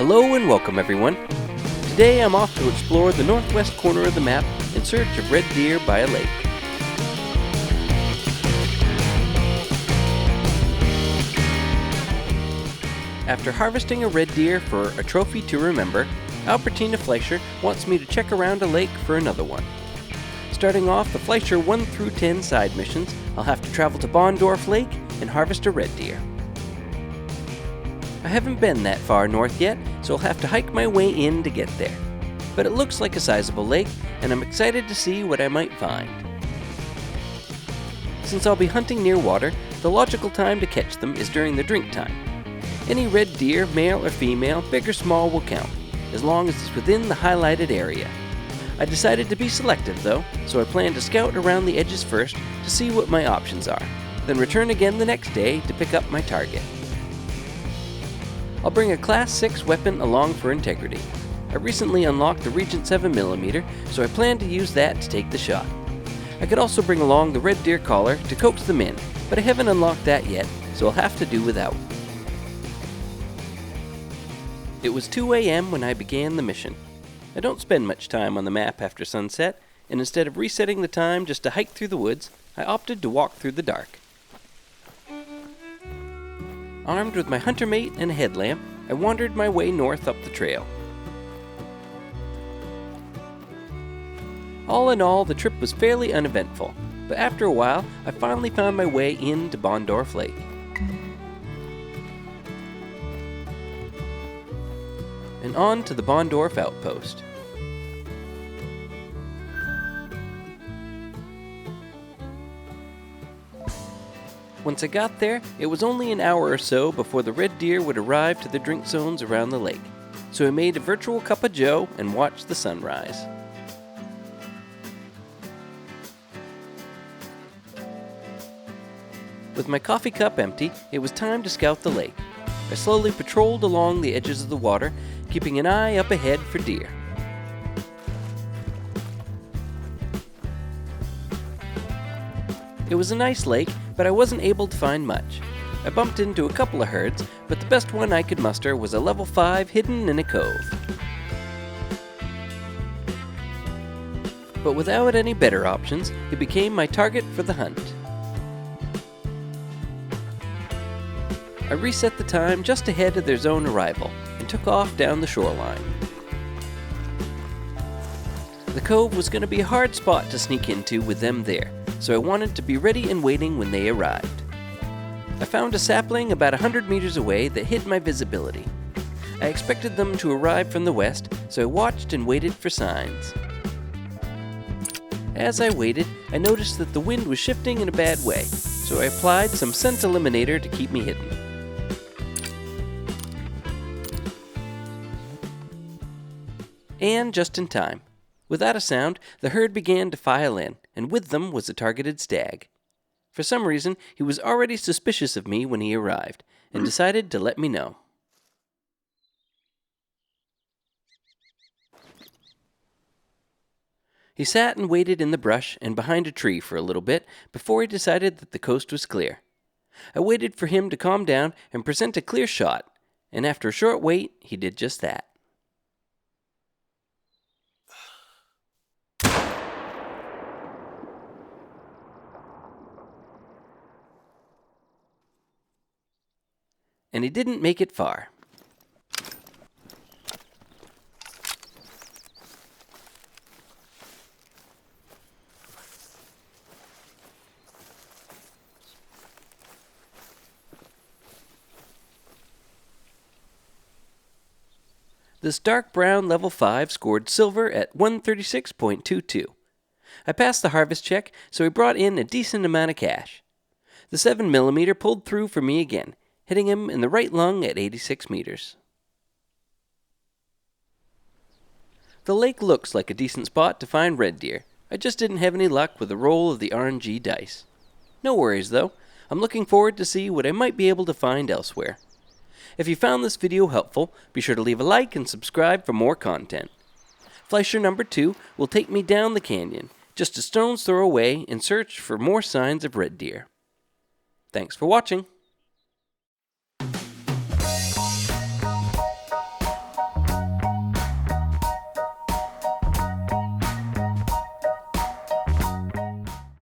Hello and welcome everyone. Today I'm off to explore the northwest corner of the map in search of red deer by a lake. After harvesting a red deer for a trophy to remember, Albertina Fleischer wants me to check around a lake for another one. Starting off the Fleischer 1 through 10 side missions, I'll have to travel to Bohndorf Lake and harvest a red deer. I haven't been that far north yet, so I'll have to hike my way in to get there. But it looks like a sizable lake, and I'm excited to see what I might find. Since I'll be hunting near water, the logical time to catch them is during the drink time. Any red deer, male or female, big or small, will count, as long as it's within the highlighted area. I decided to be selective though, so I plan to scout around the edges first to see what my options are, then return again the next day to pick up my target. I'll bring a Class 6 weapon along for integrity. I recently unlocked the Regent 7mm, so I plan to use that to take the shot. I could also bring along the red deer collar to coax them in, but I haven't unlocked that yet, so I'll have to do without. It was 2 a.m. when I began the mission. I don't spend much time on the map after sunset, and instead of resetting the time just to hike through the woods, I opted to walk through the dark. Armed with my hunter mate and a headlamp, I wandered my way north up the trail. All in all, the trip was fairly uneventful, but after a while, I finally found my way into Bohndorf Lake. And on to the Bohndorf outpost. Once I got there, it was only an hour or so before the red deer would arrive to the drink zones around the lake, so I made a virtual cup of joe and watched the sunrise. With my coffee cup empty, it was time to scout the lake. I slowly patrolled along the edges of the water, keeping an eye up ahead for deer. It was a nice lake, but I wasn't able to find much. I bumped into a couple of herds, but the best one I could muster was a level 5 hidden in a cove. But without any better options, it became my target for the hunt. I reset the time just ahead of their zone arrival and took off down the shoreline. The cove was going to be a hard spot to sneak into with them there, so I wanted to be ready and waiting when they arrived. I found a sapling about 100 meters away that hid my visibility. I expected them to arrive from the west, so I watched and waited for signs. As I waited, I noticed that the wind was shifting in a bad way, so I applied some scent eliminator to keep me hidden. And just in time. Without a sound, the herd began to file in, and with them was a targeted stag. For some reason, he was already suspicious of me when he arrived, and decided to let me know. He sat and waited in the brush and behind a tree for a little bit before he decided that the coast was clear. I waited for him to calm down and present a clear shot, and after a short wait, he did just that. And he didn't make it far. This dark brown level 5 scored silver at 136.22. I passed the harvest check, so he brought in a decent amount of cash. The 7mm pulled through for me again, hitting him in the right lung at 86 meters. The lake looks like a decent spot to find red deer. I just didn't have any luck with the roll of the RNG dice. No worries though. I'm looking forward to see what I might be able to find elsewhere. If you found this video helpful, be sure to leave a like and subscribe for more content. Fleischer number 2 will take me down the canyon, just a stone's throw away, in search for more signs of red deer. Thanks for watching.